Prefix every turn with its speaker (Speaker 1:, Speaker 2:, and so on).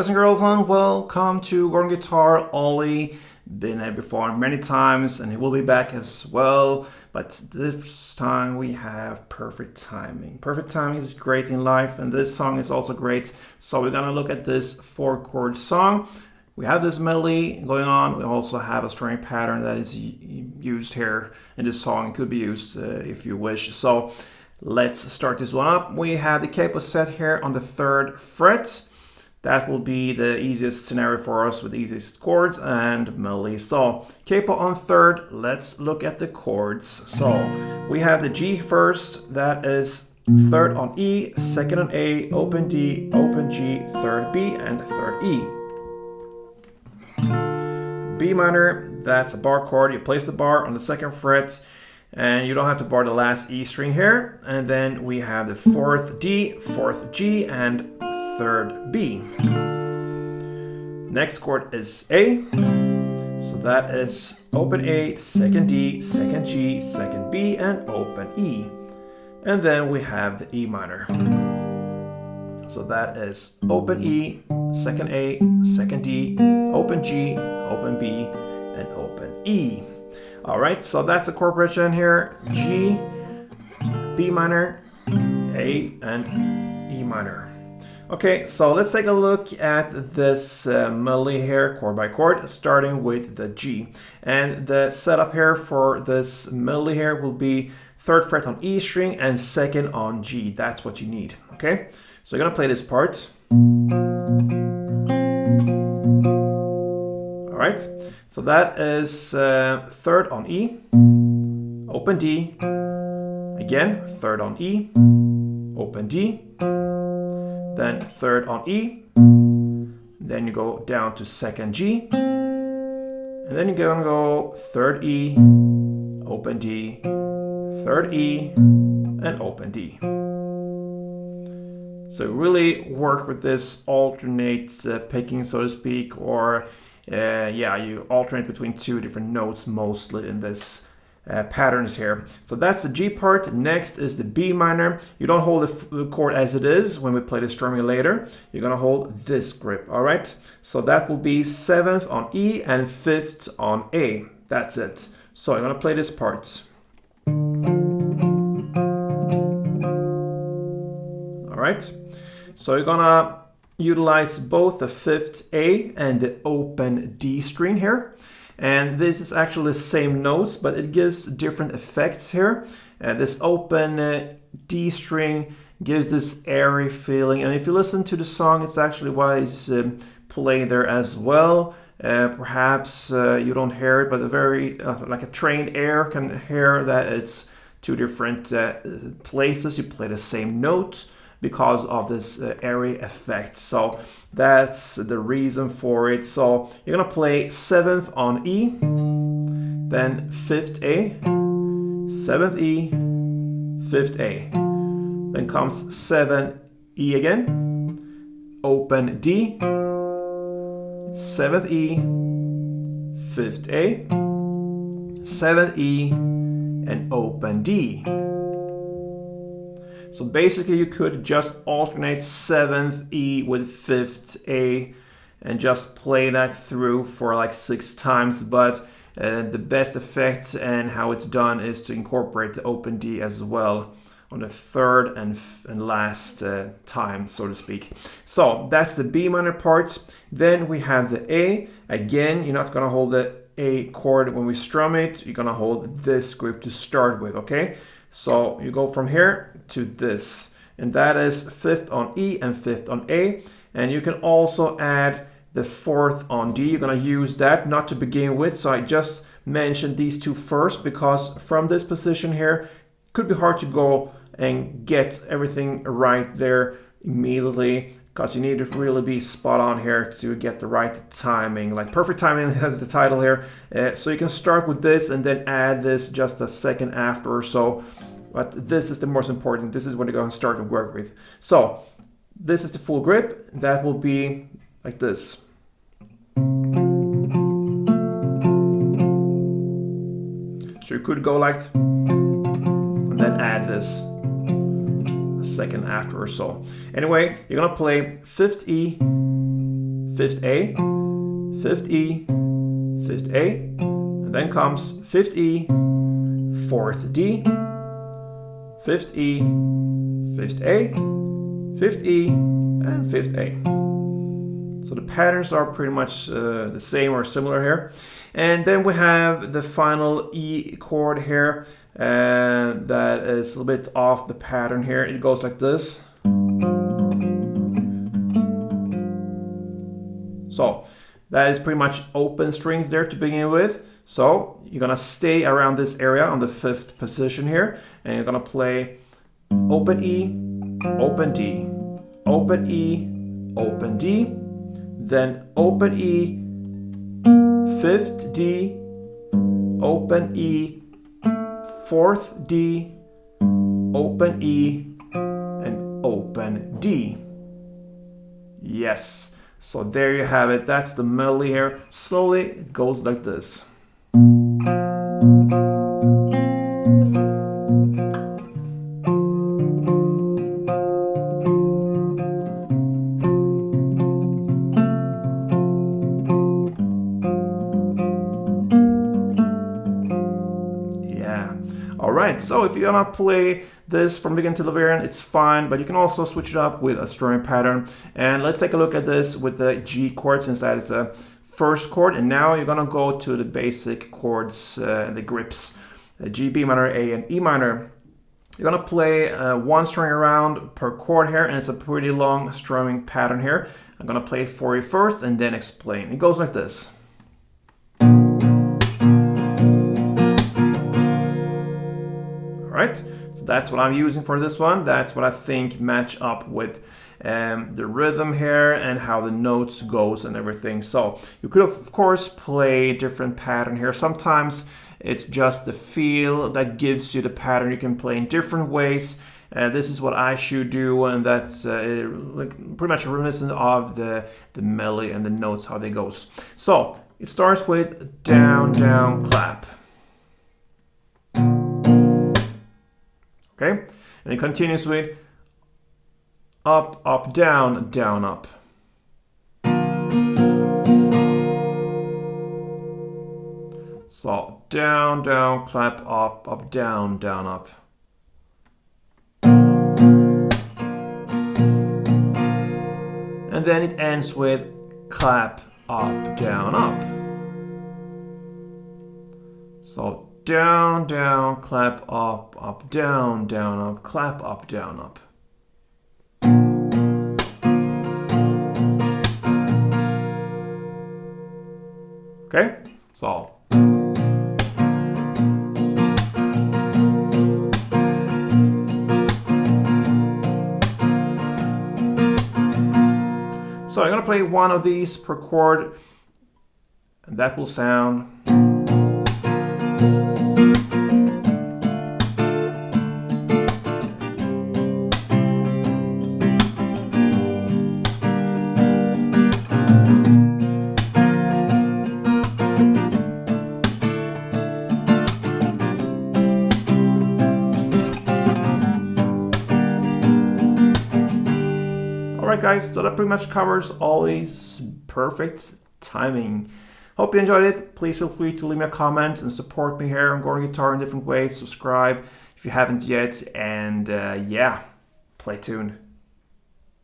Speaker 1: boys and girls, and welcome to Gordon Guitar. Ollie, been there before many times, and he will be back as well. But this time we have perfect timing. Perfect timing is great in life, and this song is also great. So we're gonna look at this 4-chord song. We have this melody going on. We also have a string pattern that is used here in this song. It could be used if you wish. So let's start this one up. We have the capo set here on the 3rd fret. That will be the easiest scenario for us with the easiest chords and melody. So capo on 3rd, let's look at the chords. So we have the G first, that is 3rd on E, 2nd on A, open D, open G, 3rd B, and 3rd E. B minor, that's a bar chord. You place the bar on the 2nd fret, and you don't have to bar the last E string here. And then we have the 4th D, 4th G, and 3rd B. Next chord is A, so that is open A, 2nd D, 2nd G, 2nd B, and open E. And then we have the E minor. So that is open E, 2nd A, 2nd D, open G, open B, and open E. All right, so that's the chord progression here: G, B minor, A, and E minor. Okay, so let's take a look at this melody here, chord by chord, starting with the G. And the setup here for this melody here will be 3rd fret on E string and 2nd on G. That's what you need, okay? So you're gonna play this part. All right, so that is 3rd on E, open D, again, 3rd on E, open D, then 3rd on E, then you go down to 2nd G, and then you're gonna go 3rd E, open D, 3rd E, and open D. So really work with this alternate picking, so to speak, or yeah, you alternate between 2 different notes mostly in this patterns here. So that's the G part. Next is the B minor. You don't hold the chord as it is when we play the strumming later. You're gonna hold this grip, all right? So that will be 7th on E and 5th on A. That's it. So I'm gonna play this part. All right. So you're gonna utilize both the 5th A and the open D string here. And this is actually the same notes, but it gives different effects here. This open D string gives this airy feeling. And if you listen to the song, it's actually why it's playing there as well. Perhaps you don't hear it, but a very, like a trained ear can hear that it's 2 different places. You play the same note because of this airy effect. So that's the reason for it. So you're gonna play 7th on E, then 5th A, 7th E, 5th A. Then comes 7th E again, open D, 7th E, 5th A, 7th E, and open D. So basically you could just alternate 7th E with 5th A and just play that through for like 6 times, but the best effect and how it's done is to incorporate the open D as well on the 3rd and last time, so to speak. So that's the B minor part. Then we have the A. Again, you're not gonna hold the A chord when we strum it. You're gonna hold this grip to start with, okay? So you go from here to this, and that is 5th on E and 5th on A. And you can also add the 4th on D. You're gonna use that not to begin with, so I just mentioned these 2 first because from this position here, it could be hard to go and get everything right there immediately, because you need to really be spot on here to get the right timing. Like perfect timing has the title here. So you can start with this and then add this just a second after or so. But this is the most important. This is what you're going to start to work with. So this is the full grip. That will be like this. So you could go like, and then add this a second after or so. Anyway, you're gonna play 5th E, 5th A, 5th E, 5th A, and then comes 5th E, 4th D, 5th E, 5th A, 5th E, and 5th A. So the patterns are pretty much the same or similar here. And then we have the final E chord here that is a little bit off the pattern here. It goes like this. So that is pretty much open strings there to begin with. So you're gonna stay around this area on the 5th position here, and you're gonna play open E, open D, open E, open D, then open E, 5th D, open E, 4th D, open E, and open D. Yes, so there you have it. That's the melody here. Slowly, it goes like this. Alright, so if you're gonna play this from beginning to the very end, it's fine, but you can also switch it up with a strumming pattern. And let's take a look at this with the G chord, since that is the first chord. And now you're gonna go to the basic chords, the grips, G, B minor, A, and E minor. You're gonna play one string around per chord here, and it's a pretty long strumming pattern here. I'm gonna play it for you first and then explain. It goes like this. Right? So that's what I'm using for this one. That's what I think match up with the rhythm here and how the notes goes and everything. So you could of course play different pattern here. Sometimes it's just the feel that gives you the pattern. You can play in different ways. This is what I should do, and that's like pretty much reminiscent of the melody and the notes, how they goes. So it starts with down, down, clap. Okay, and it continues with up, up, down, down, up. So down, down, clap, up, up, down, down, up. And then it ends with clap, up, down, up. So down, down, clap, up, down, up, clap, up, down, up. Okay, so. So I'm gonna play one of these per chord, and that will sound. Alright guys, so that pretty much covers Ollie's perfect timing. Hope you enjoyed it. Please feel free to leave me a comment and support me here on Going Guitar in different ways. Subscribe if you haven't yet, and yeah, play tuned.